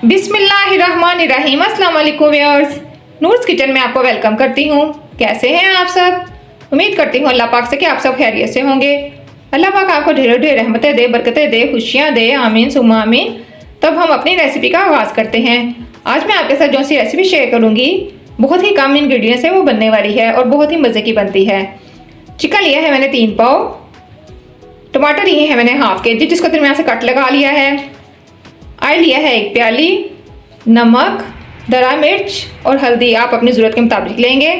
बिस्मिल्लाहिर्रहमानिर्रहीम। अस्सलाम वालेकुम व्यूअर्स, नूर्स किचन में आपको वेलकम करती हूँ। कैसे हैं आप सब? उम्मीद करती हूँ अल्लाह पाक से कि आप सब खैरियत से होंगे। अल्लाह पाक आपको ढेरों ढेर रहमतें दे, बरकतें दे, खुशियाँ दे, आमीन सुम्मा आमीन। तब हम अपनी रेसिपी का आगाज़ करते हैं। आज मैं आपके साथ जो सी रेसिपी शेयर करूँगी बहुत ही कम इंग्रेडिएंट्स से वो बनने वाली है और बहुत ही मज़े की बनती है। चिकन लिया है मैंने 3 पाव, टमाटर लिए हैं मैंने हाफ के जी जिसको दरमियान से कट लगा लिया है, ऑयल लिया है 1 प्याली, नमक, दरा मिर्च और हल्दी आप अपनी ज़रूरत के मुताबिक लेंगे।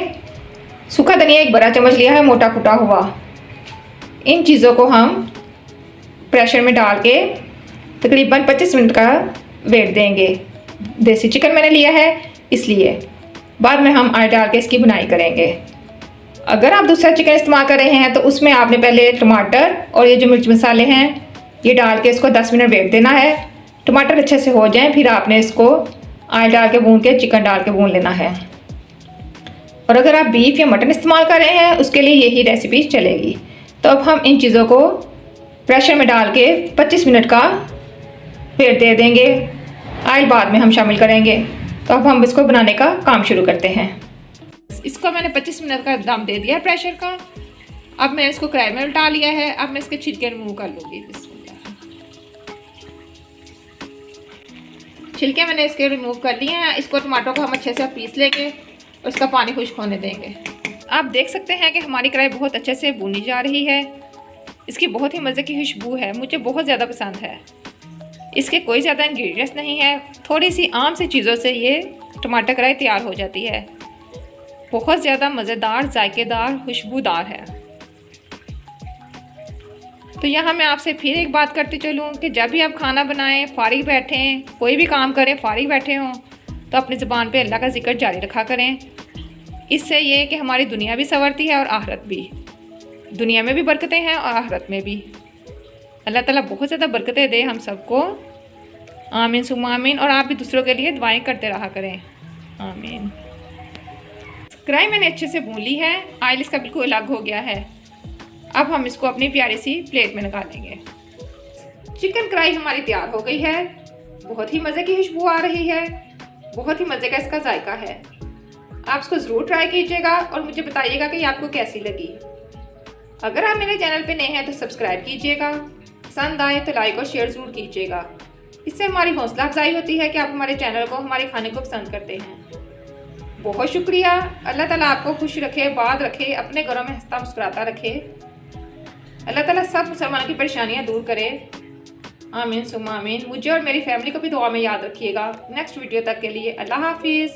सूखा धनिया 1 बड़ा चम्मच लिया है मोटा कुटा हुआ। इन चीज़ों को हम प्रेशर में डाल के तकरीबन 25 मिनट का वेट देंगे। देसी चिकन मैंने लिया है इसलिए बाद में हम ऑयल डाल के इसकी बुनाई करेंगे। अगर आप दूसरा चिकन इस्तेमाल कर रहे हैं तो उसमें आपने पहले टमाटर और ये जो मिर्च मसाले हैं ये डाल के इसको 10 मिनट वेट देना है। टमाटर अच्छे से हो जाएं फिर आपने इसको ऑयल डाल के भून के चिकन डाल के भून लेना है। और अगर आप बीफ या मटन इस्तेमाल कर रहे हैं उसके लिए यही रेसिपी चलेगी। तो अब हम इन चीज़ों को प्रेशर में डाल के 25 मिनट का वेट दे देंगे। ऑयल बाद में हम शामिल करेंगे। तो अब हम इसको बनाने का काम शुरू करते हैं। इसको मैंने 25 मिनट का दम दे दिया है प्रेशर का। अब मैं इसको कढ़ाई में उल्टा लिया है। अब मैं इसके छिलके रिमूव कर लूँगी। छिलके मैंने इसके रिमूव कर लिए हैं। इसको टमाटर को हम अच्छे से पीस लेंगे और इसका पानी खुश्क होने देंगे। आप देख सकते हैं कि हमारी कढ़ाई बहुत अच्छे से भुनी जा रही है। इसकी बहुत ही मज़े की खुशबू है, मुझे बहुत ज़्यादा पसंद है। इसके कोई ज़्यादा इंग्रेडिएंट्स नहीं है, थोड़ी सी आम सी चीज़ों से ये टमाटर कढ़ाई तैयार हो जाती है। बहुत ज़्यादा मज़ेदार, जायकेदार, खुशबूदार है। तो यहाँ मैं आपसे फिर एक बात करती चलूँ कि जब भी आप खाना बनाएं, फारिग बैठें, कोई भी काम करें, फारिग बैठे हों तो अपनी ज़ुबान पे अल्लाह का जिक्र जारी रखा करें। इससे ये कि हमारी दुनिया भी संवरती है और आखिरत भी। दुनिया में भी बरकतें हैं और आखिरत में भी। अल्लाह ताला बहुत ज़्यादा बरकतें दे हम सबको, आमीन सुम्मा आमीन। और आप भी दूसरों के लिए दुआएं करते रहा करें, आमीन। कढ़ाई मैंने अच्छे से भून ली है, ऑयल इसका बिल्कुल अलग हो गया है। अब हम इसको अपनी प्यारी सी प्लेट में निकालेंगे। चिकन कढ़ाई हमारी तैयार हो गई है। बहुत ही मज़े की खुशबू आ रही है, बहुत ही मज़े का इसका जायका है। आप इसको ज़रूर ट्राई कीजिएगा और मुझे बताइएगा कि आपको कैसी लगी। अगर आप मेरे चैनल पे नए हैं तो सब्सक्राइब कीजिएगा, पसंद आए तो लाइक और शेयर ज़रूर कीजिएगा। इससे हमारी हौसला अफजाई होती है कि आप हमारे चैनल को, हमारे खाने को पसंद करते हैं। बहुत शुक्रिया। अल्लाह ताला आपको खुश रखे, बात रखे, अपने घरों में हंसता मुस्कुराता रखे। अल्लाह ताला सब मुसलमानों की परेशानियां दूर करे, आमीन सुम्मा आमीन। मुझे और मेरी फैमिली को भी दुआ में याद रखिएगा। नेक्स्ट वीडियो तक के लिए अल्लाह हाफिज़।